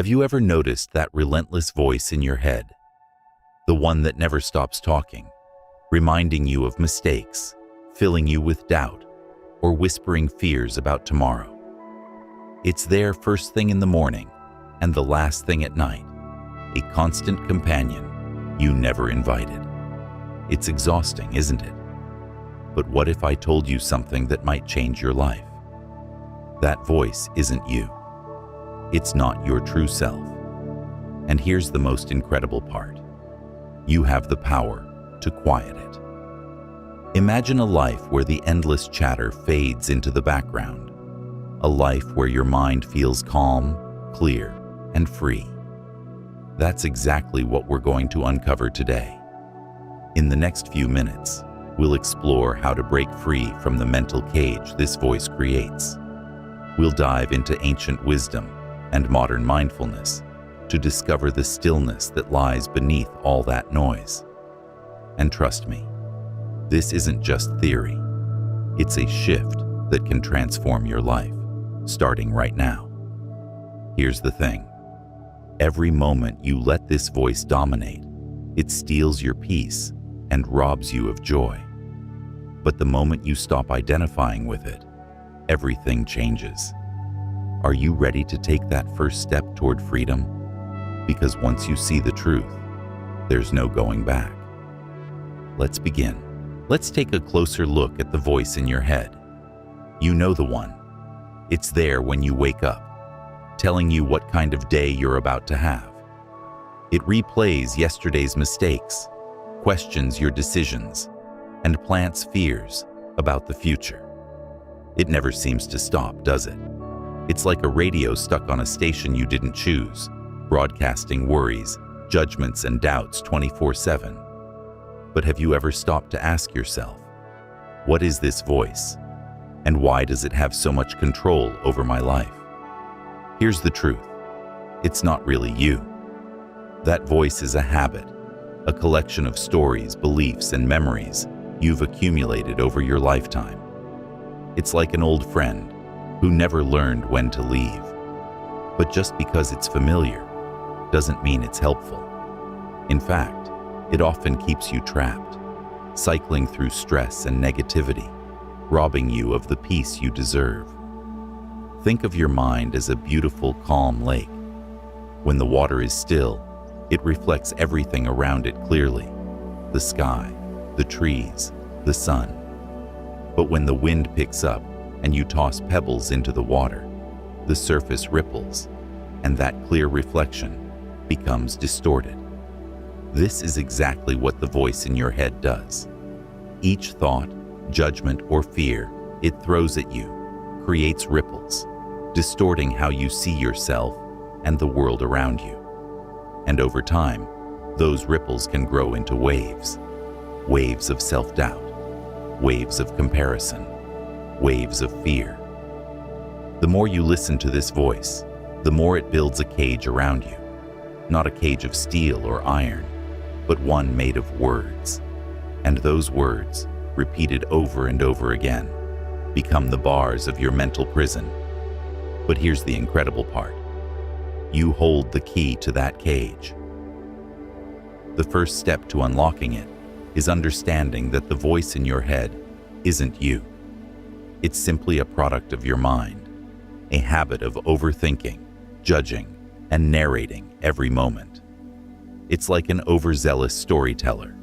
Have you ever noticed that relentless voice in your head? The one that never stops talking, reminding you of mistakes, filling you with doubt, or whispering fears about tomorrow. It's there first thing in the morning and the last thing at night, a constant companion you never invited. It's exhausting, isn't it? But what if I told you something that might change your life? That voice isn't you. It's not your true self. And here's the most incredible part. You have the power to quiet it. Imagine a life where the endless chatter fades into the background. A life where your mind feels calm, clear, and free. That's exactly what we're going to uncover today. In the next few minutes, we'll explore how to break free from the mental cage this voice creates. We'll dive into ancient wisdom and modern mindfulness to discover the stillness that lies beneath all that noise. And trust me, this isn't just theory. It's a shift that can transform your life, starting right now. Here's the thing. Every moment you let this voice dominate, it steals your peace and robs you of joy. But the moment you stop identifying with it, everything changes. Are you ready to take that first step toward freedom? Because once you see the truth, there's no going back. Let's begin. Let's take a closer look at the voice in your head. You know the one. It's there when you wake up, telling you what kind of day you're about to have. It replays yesterday's mistakes, questions your decisions, and plants fears about the future. It never seems to stop, does it? It's like a radio stuck on a station you didn't choose, broadcasting worries, judgments, and doubts 24/7. But have you ever stopped to ask yourself, what is this voice? And why does it have so much control over my life? Here's the truth. It's not really you. That voice is a habit, a collection of stories, beliefs, and memories you've accumulated over your lifetime. It's like an old friend who never learned when to leave. But just because it's familiar doesn't mean it's helpful. In fact, it often keeps you trapped, cycling through stress and negativity, robbing you of the peace you deserve. Think of your mind as a beautiful, calm lake. When the water is still, it reflects everything around it clearly: the sky, the trees, the sun. But when the wind picks up and you toss pebbles into the water, the surface ripples, and that clear reflection becomes distorted. This is exactly what the voice in your head does. Each thought, judgment, or fear it throws at you creates ripples, distorting how you see yourself and the world around you. And over time, those ripples can grow into waves. Waves of self-doubt, waves of comparison, waves of fear. The more you listen to this voice, the more it builds a cage around you. Not a cage of steel or iron, but one made of words. And those words, repeated over and over again, become the bars of your mental prison. But here's the incredible part. You hold the key to that cage. The first step to unlocking it is understanding that the voice in your head isn't you. It's simply a product of your mind, a habit of overthinking, judging, and narrating every moment. It's like an overzealous storyteller,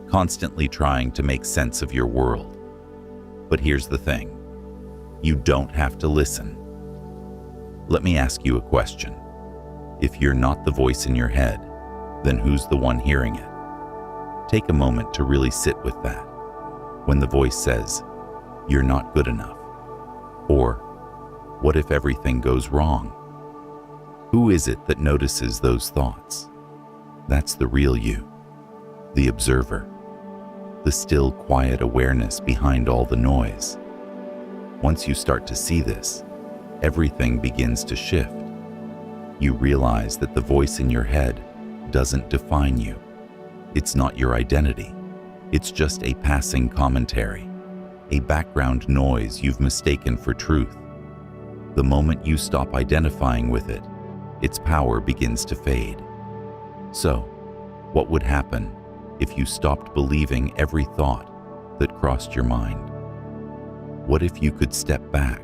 constantly trying to make sense of your world. But here's the thing. You don't have to listen. Let me ask you a question. If you're not the voice in your head, then who's the one hearing it? Take a moment to really sit with that. When the voice says, "You're not good enough," or "What if everything goes wrong?" Who is it that notices those thoughts? That's the real you, the observer, the still, quiet awareness behind all the noise. Once you start to see this, everything begins to shift. You realize that the voice in your head doesn't define you. It's not your identity. It's just a passing commentary, a background noise you've mistaken for truth. The moment you stop identifying with it, its power begins to fade. So, what would happen if you stopped believing every thought that crossed your mind? What if you could step back,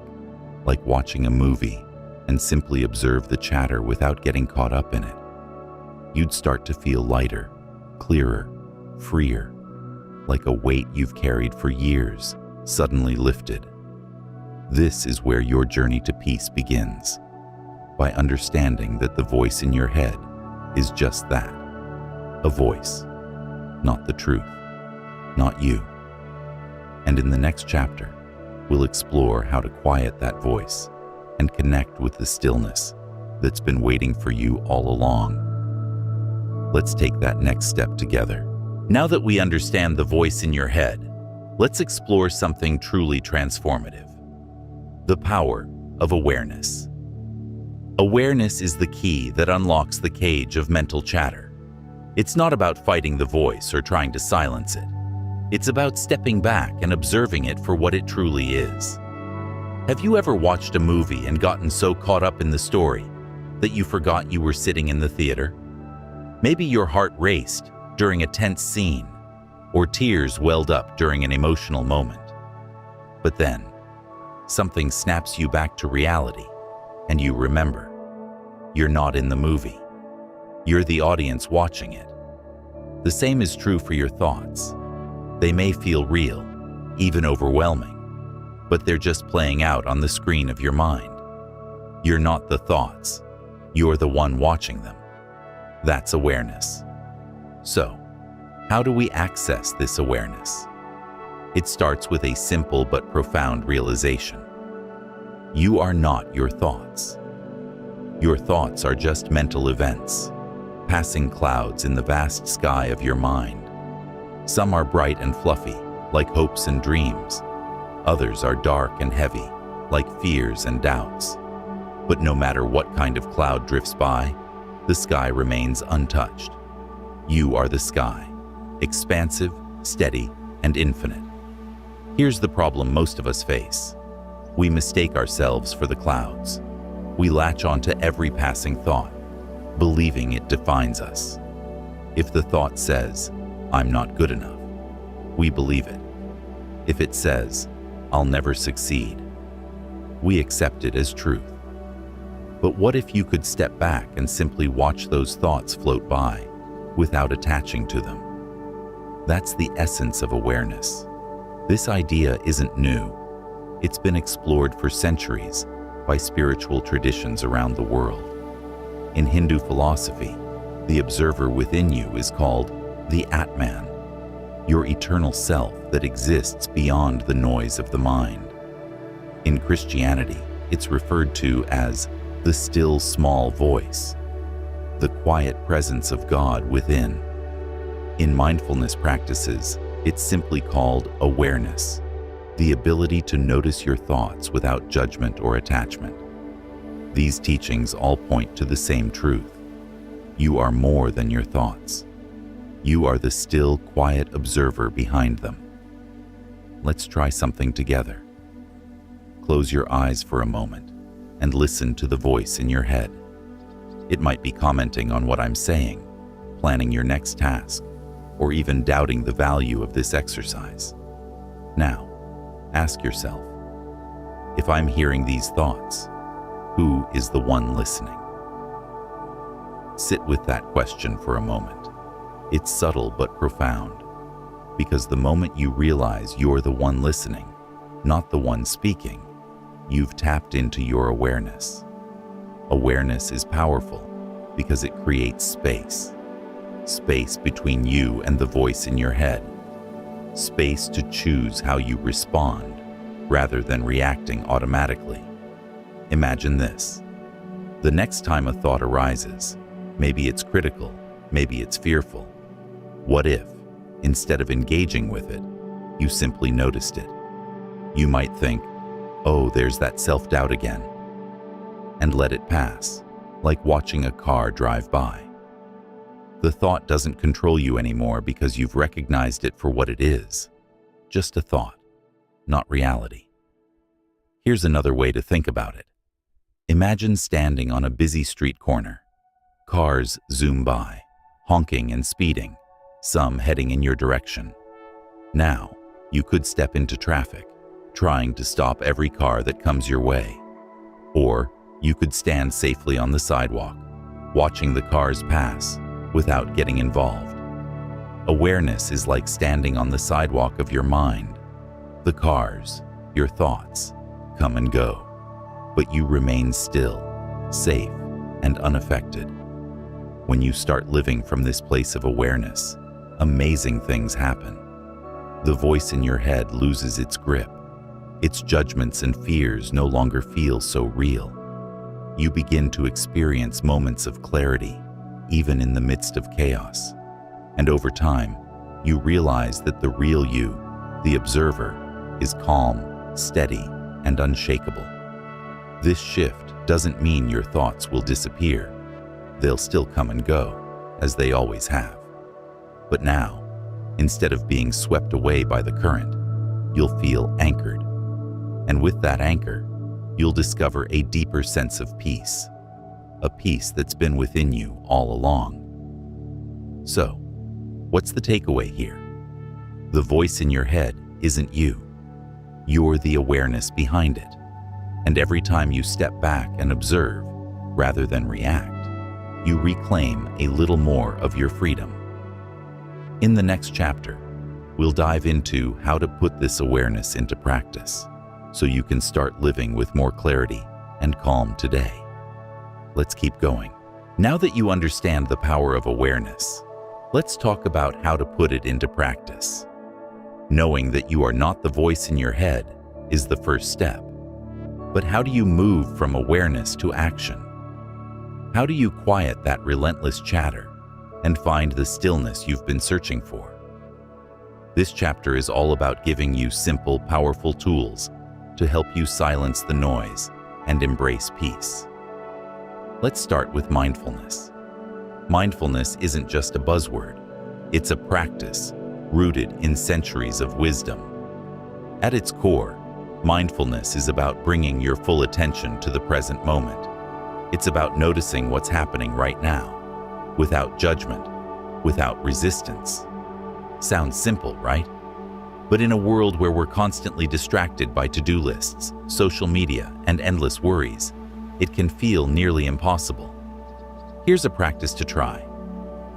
like watching a movie, and simply observe the chatter without getting caught up in it? You'd start to feel lighter, clearer, freer, like a weight you've carried for years suddenly lifted. This is where your journey to peace begins, by understanding that the voice in your head is just that, a voice, not the truth, not you. And in the next chapter, we'll explore how to quiet that voice and connect with the stillness that's been waiting for you all along. Let's take that next step together. Now that we understand the voice in your head, let's explore something truly transformative: the power of awareness. Awareness is the key that unlocks the cage of mental chatter. It's not about fighting the voice or trying to silence it. It's about stepping back and observing it for what it truly is. Have you ever watched a movie and gotten so caught up in the story that you forgot you were sitting in the theater? Maybe your heart raced during a tense scene, or tears welled up during an emotional moment. But then, something snaps you back to reality, and you remember. You're not in the movie. You're the audience watching it. The same is true for your thoughts. They may feel real, even overwhelming, but they're just playing out on the screen of your mind. You're not the thoughts. You're the one watching them. That's awareness. So, how do we access this awareness? It starts with a simple but profound realization. You are not your thoughts. Your thoughts are just mental events, passing clouds in the vast sky of your mind. Some are bright and fluffy, like hopes and dreams. Others are dark and heavy, like fears and doubts. But no matter what kind of cloud drifts by, the sky remains untouched. You are the sky, expansive, steady, and infinite. Here's the problem most of us face. We mistake ourselves for the clouds. We latch onto every passing thought, believing it defines us. If the thought says, "I'm not good enough," we believe it. If it says, "I'll never succeed," we accept it as truth. But what if you could step back and simply watch those thoughts float by without attaching to them? That's the essence of awareness. This idea isn't new. It's been explored for centuries by spiritual traditions around the world. In Hindu philosophy, the observer within you is called the Atman, your eternal self that exists beyond the noise of the mind. In Christianity, it's referred to as the still small voice, the quiet presence of God within. In mindfulness practices, it's simply called awareness, the ability to notice your thoughts without judgment or attachment. These teachings all point to the same truth. You are more than your thoughts. You are the still, quiet observer behind them. Let's try something together. Close your eyes for a moment and listen to the voice in your head. It might be commenting on what I'm saying, planning your next task, or even doubting the value of this exercise. Now, ask yourself, if I'm hearing these thoughts, who is the one listening? Sit with that question for a moment. It's subtle but profound, because the moment you realize you're the one listening, not the one speaking, you've tapped into your awareness. Awareness is powerful because it creates space. Space between you and the voice in your head. Space to choose how you respond rather than reacting automatically. Imagine this. The next time a thought arises, maybe it's critical, maybe it's fearful. What if, instead of engaging with it, you simply noticed it? You might think, "Oh, there's that self-doubt again," and let it pass, like watching a car drive by. The thought doesn't control you anymore because you've recognized it for what it is, just a thought, not reality. Here's another way to think about it. Imagine standing on a busy street corner. Cars zoom by, honking and speeding, some heading in your direction. Now, you could step into traffic, trying to stop every car that comes your way. Or you could stand safely on the sidewalk, watching the cars pass without getting involved. Awareness is like standing on the sidewalk of your mind. The cars, your thoughts, come and go, but you remain still, safe, and unaffected. When you start living from this place of awareness, amazing things happen. The voice in your head loses its grip. Its judgments and fears no longer feel so real. You begin to experience moments of clarity, even in the midst of chaos. And over time, you realize that the real you, the observer, is calm, steady, and unshakable. This shift doesn't mean your thoughts will disappear. They'll still come and go, as they always have. But now, instead of being swept away by the current, you'll feel anchored. And with that anchor, you'll discover a deeper sense of peace, a peace that's been within you all along. So, what's the takeaway here? The voice in your head isn't you. You're the awareness behind it. And every time you step back and observe, rather than react, you reclaim a little more of your freedom. In the next chapter, we'll dive into how to put this awareness into practice so you can start living with more clarity and calm today. Let's keep going. Now that you understand the power of awareness, let's talk about how to put it into practice. Knowing that you are not the voice in your head is the first step. But how do you move from awareness to action? How do you quiet that relentless chatter and find the stillness you've been searching for? This chapter is all about giving you simple, powerful tools to help you silence the noise and embrace peace. Let's start with mindfulness. Mindfulness isn't just a buzzword. It's a practice rooted in centuries of wisdom. At its core, mindfulness is about bringing your full attention to the present moment. It's about noticing what's happening right now, without judgment, without resistance. Sounds simple, right? But in a world where we're constantly distracted by to-do lists, social media, and endless worries, it can feel nearly impossible. Here's a practice to try.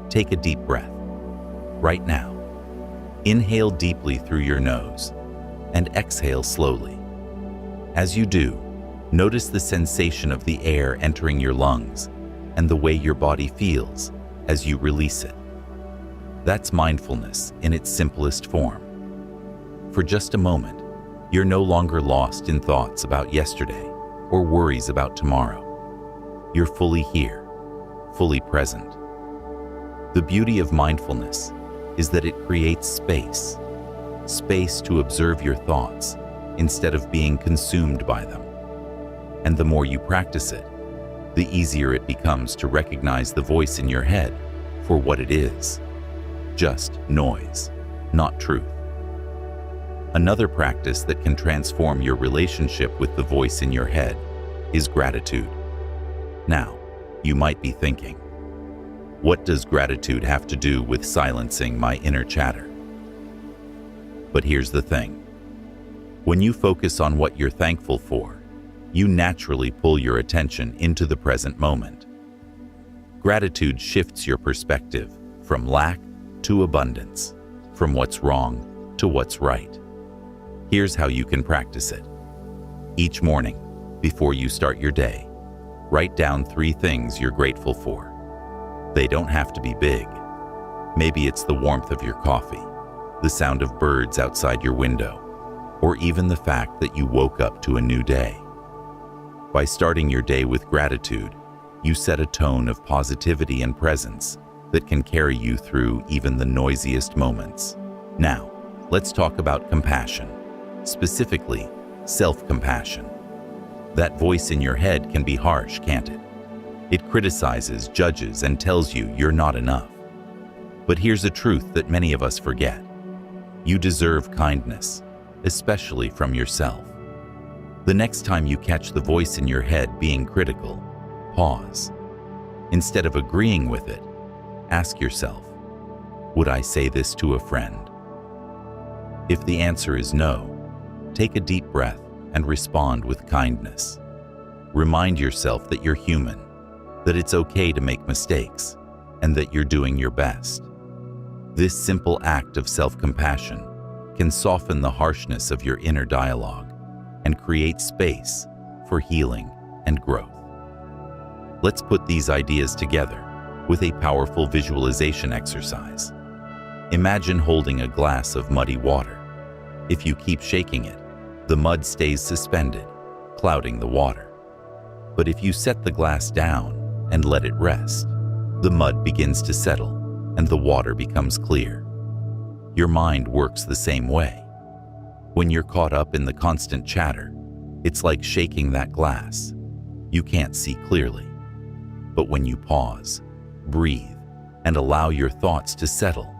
Take a deep breath. Right now. Inhale deeply through your nose and exhale slowly. As you do, notice the sensation of the air entering your lungs and the way your body feels as you release it. That's mindfulness in its simplest form. For just a moment, you're no longer lost in thoughts about yesterday or worries about tomorrow. You're fully here, fully present. The beauty of mindfulness is that it creates space to observe your thoughts instead of being consumed by them. And the more you practice it, the easier it becomes to recognize the voice in your head for what it is. Just noise, not truth. Another practice that can transform your relationship with the voice in your head is gratitude. Now, you might be thinking, what does gratitude have to do with silencing my inner chatter? But here's the thing. When you focus on what you're thankful for, you naturally pull your attention into the present moment. Gratitude shifts your perspective from lack to abundance, from what's wrong to what's right. Here's how you can practice it. Each morning, before you start your day, write down 3 things you're grateful for. They don't have to be big. Maybe it's the warmth of your coffee, the sound of birds outside your window, or even the fact that you woke up to a new day. By starting your day with gratitude, you set a tone of positivity and presence that can carry you through even the noisiest moments. Now, let's talk about compassion, specifically self-compassion. That voice in your head can be harsh, can't it? It criticizes, judges, and tells you you're not enough. But here's a truth that many of us forget. You deserve kindness, especially from yourself. The next time you catch the voice in your head being critical, pause. Instead of agreeing with it, ask yourself, would I say this to a friend? If the answer is no, take a deep breath and respond with kindness. Remind yourself that you're human, that it's okay to make mistakes, and that you're doing your best. This simple act of self-compassion can soften the harshness of your inner dialogue and create space for healing and growth. Let's put these ideas together with a powerful visualization exercise. Imagine holding a glass of muddy water. If you keep shaking it, the mud stays suspended, clouding the water. But if you set the glass down and let it rest, the mud begins to settle and the water becomes clear. Your mind works the same way. When you're caught up in the constant chatter, it's like shaking that glass. You can't see clearly. But when you pause, breathe, and allow your thoughts to settle,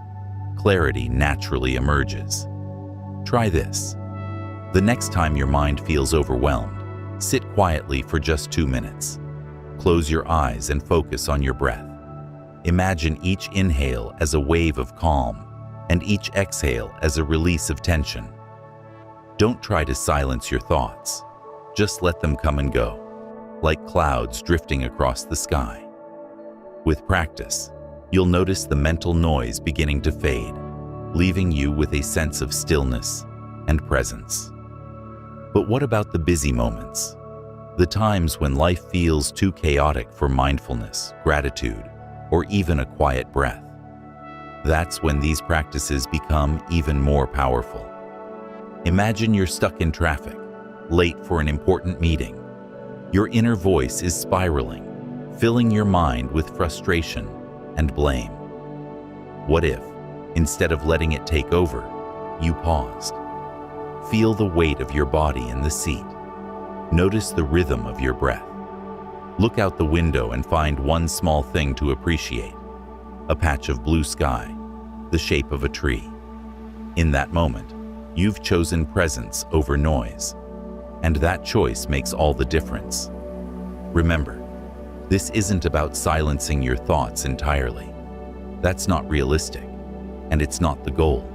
clarity naturally emerges. Try this. The next time your mind feels overwhelmed, sit quietly for just 2 minutes. Close your eyes and focus on your breath. Imagine each inhale as a wave of calm and each exhale as a release of tension. Don't try to silence your thoughts. Just let them come and go, like clouds drifting across the sky. With practice, you'll notice the mental noise beginning to fade, leaving you with a sense of stillness and presence. But what about the busy moments? The times when life feels too chaotic for mindfulness, gratitude, or even a quiet breath. That's when these practices become even more powerful. Imagine you're stuck in traffic, late for an important meeting. Your inner voice is spiraling, filling your mind with frustration and blame. What if, instead of letting it take over, you paused? Feel the weight of your body in the seat. Notice the rhythm of your breath. Look out the window and find one small thing to appreciate. A patch of blue sky, the shape of a tree. In that moment, you've chosen presence over noise, and that choice makes all the difference. Remember, this isn't about silencing your thoughts entirely. That's not realistic, and it's not the goal.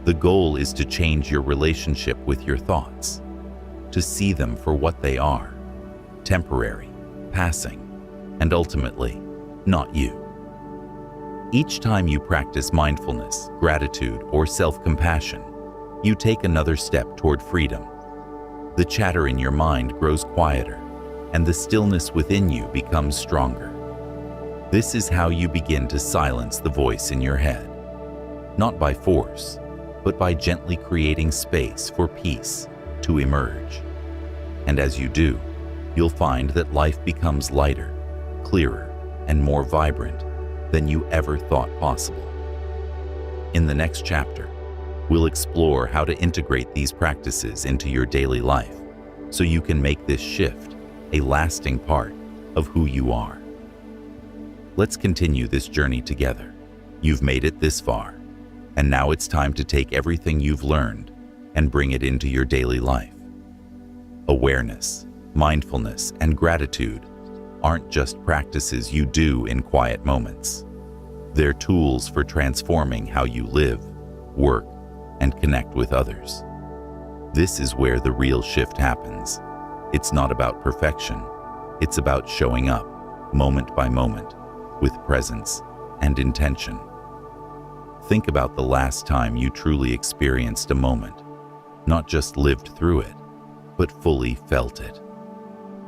The goal is to change your relationship with your thoughts, to see them for what they are, temporary, passing, and ultimately, not you. Each time you practice mindfulness, gratitude, or self-compassion, you take another step toward freedom. The chatter in your mind grows quieter, and the stillness within you becomes stronger. This is how you begin to silence the voice in your head, not by force, but by gently creating space for peace to emerge. And as you do, you'll find that life becomes lighter, clearer, and more vibrant than you ever thought possible. In the next chapter, we'll explore how to integrate these practices into your daily life so you can make this shift a lasting part of who you are. Let's continue this journey together. You've made it this far, and now it's time to take everything you've learned and bring it into your daily life. Awareness, mindfulness, and gratitude aren't just practices you do in quiet moments. They're tools for transforming how you live, work, and connect with others. This is where the real shift happens. It's not about perfection. It's about showing up, moment by moment, with presence and intention. Think about the last time you truly experienced a moment, not just lived through it, but fully felt it.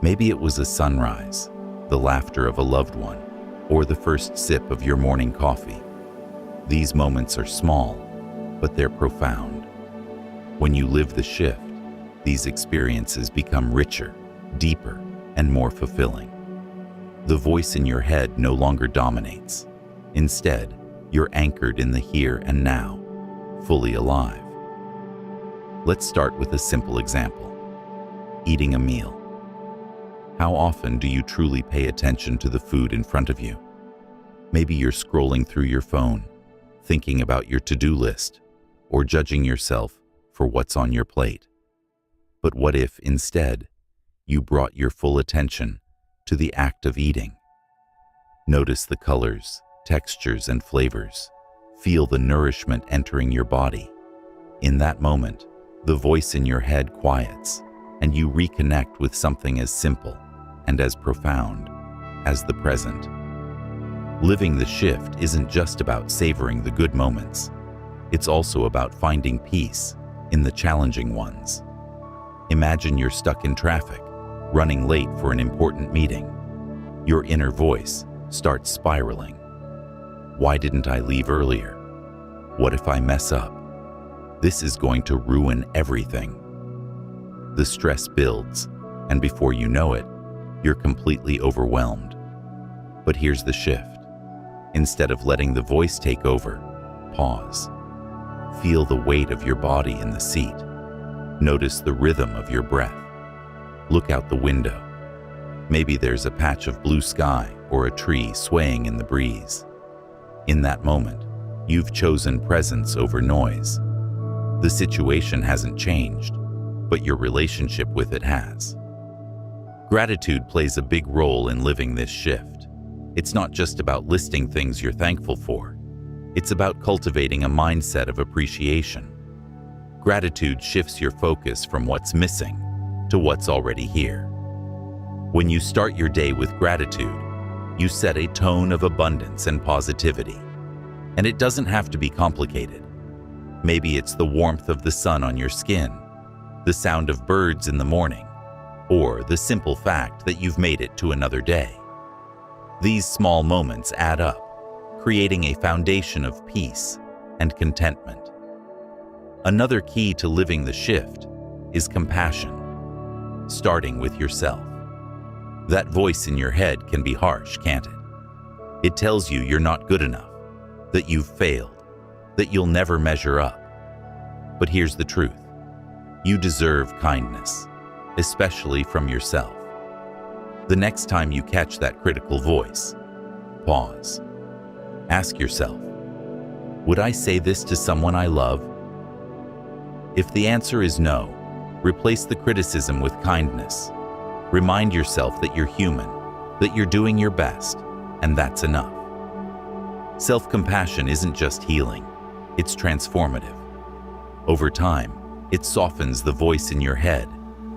Maybe it was a sunrise, the laughter of a loved one, or the first sip of your morning coffee. These moments are small, but they're profound. When you live the shift, these experiences become richer, deeper, and more fulfilling. The voice in your head no longer dominates. Instead, you're anchored in the here and now, fully alive. Let's start with a simple example. Eating a meal. How often do you truly pay attention to the food in front of you? Maybe you're scrolling through your phone, thinking about your to-do list, or judging yourself for what's on your plate. But what if, instead, you brought your full attention to the act of eating? Notice the colors, textures, and flavors. Feel the nourishment entering your body. In that moment, the voice in your head quiets, and you reconnect with something as simple and as profound as the present. Living the shift isn't just about savoring the good moments. It's also about finding peace in the challenging ones. Imagine you're stuck in traffic, running late for an important meeting. Your inner voice starts spiraling. Why didn't I leave earlier? What if I mess up? This is going to ruin everything. The stress builds, and before you know it, you're completely overwhelmed. But here's the shift. Instead of letting the voice take over, pause. Feel the weight of your body in the seat. Notice the rhythm of your breath. Look out the window. Maybe there's a patch of blue sky or a tree swaying in the breeze. In that moment, you've chosen presence over noise. The situation hasn't changed, but your relationship with it has. Gratitude plays a big role in living this shift. It's not just about listing things you're thankful for. It's about cultivating a mindset of appreciation. Gratitude shifts your focus from what's missing to what's already here. When you start your day with gratitude, you set a tone of abundance and positivity. And it doesn't have to be complicated. Maybe it's the warmth of the sun on your skin, the sound of birds in the morning, or the simple fact that you've made it to another day. These small moments add up, creating a foundation of peace and contentment. Another key to living the shift is compassion, starting with yourself. That voice in your head can be harsh, can't it? It tells you you're not good enough, that you've failed, that you'll never measure up. But here's the truth. You deserve kindness, especially from yourself. The next time you catch that critical voice, pause. Ask yourself, would I say this to someone I love? If the answer is no, replace the criticism with kindness. Remind yourself that you're human, that you're doing your best, and that's enough. Self-compassion isn't just healing, it's transformative. Over time, it softens the voice in your head,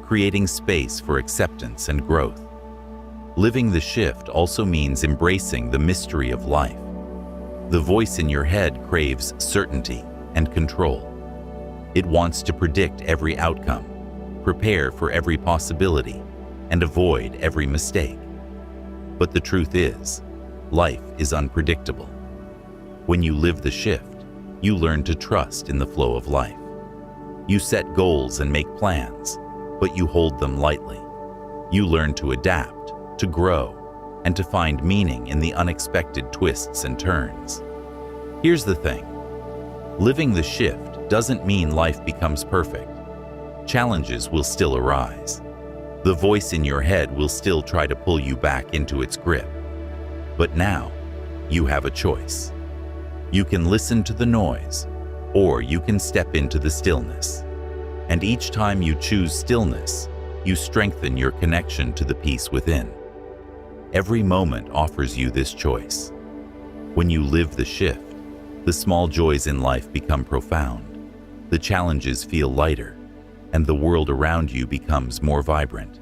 creating space for acceptance and growth. Living the shift also means embracing the mystery of life. The voice in your head craves certainty and control. It wants to predict every outcome, prepare for every possibility, and avoid every mistake. But the truth is, life is unpredictable. When you live the shift, you learn to trust in the flow of life. You set goals and make plans, but you hold them lightly. You learn to adapt, to grow, and to find meaning in the unexpected twists and turns. Here's the thing. Living the shift doesn't mean life becomes perfect. Challenges will still arise. The voice in your head will still try to pull you back into its grip. But now, you have a choice. You can listen to the noise, or you can step into the stillness. And each time you choose stillness, you strengthen your connection to the peace within. Every moment offers you this choice. When you live the shift, the small joys in life become profound. The challenges feel lighter, and the world around you becomes more vibrant.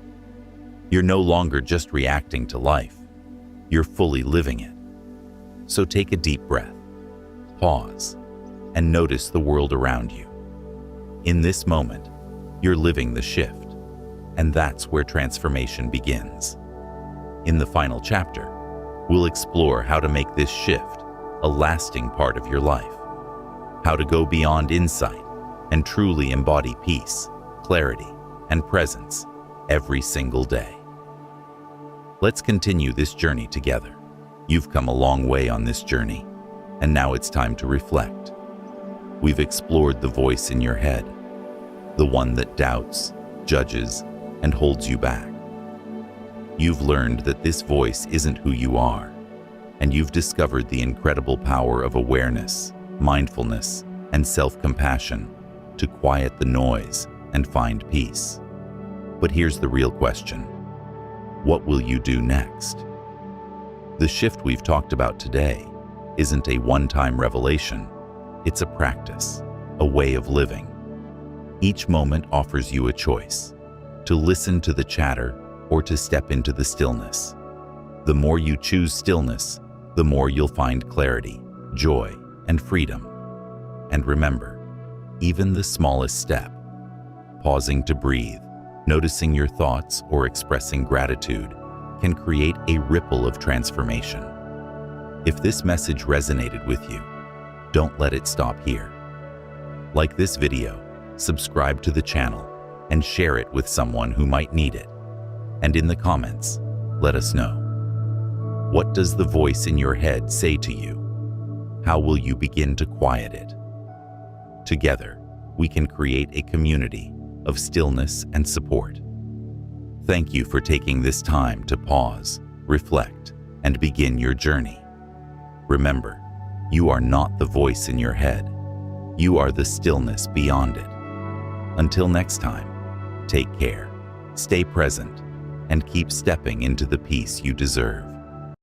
You're no longer just reacting to life, you're fully living it. So take a deep breath, pause, and notice the world around you. In this moment, you're living the shift, and that's where transformation begins. In the final chapter, we'll explore how to make this shift a lasting part of your life, how to go beyond insight and truly embody peace, clarity, and presence every single day. Let's continue this journey together. You've come a long way on this journey, and now it's time to reflect. We've explored the voice in your head, the one that doubts, judges, and holds you back. You've learned that this voice isn't who you are, and you've discovered the incredible power of awareness, mindfulness, and self-compassion to quiet the noise and find peace. But here's the real question. What will you do next? The shift we've talked about today isn't a one-time revelation. It's a practice, a way of living. Each moment offers you a choice, to listen to the chatter or to step into the stillness. The more you choose stillness, the more you'll find clarity, joy, and freedom. And remember, even the smallest step, pausing to breathe, noticing your thoughts, or expressing gratitude, can create a ripple of transformation. If this message resonated with you, don't let it stop here. Like this video, subscribe to the channel, and share it with someone who might need it. And in the comments, let us know. What does the voice in your head say to you? How will you begin to quiet it? Together, we can create a community of stillness and support. Thank you for taking this time to pause, reflect, and begin your journey. Remember, you are not the voice in your head. You are the stillness beyond it. Until next time, take care, stay present, and keep stepping into the peace you deserve.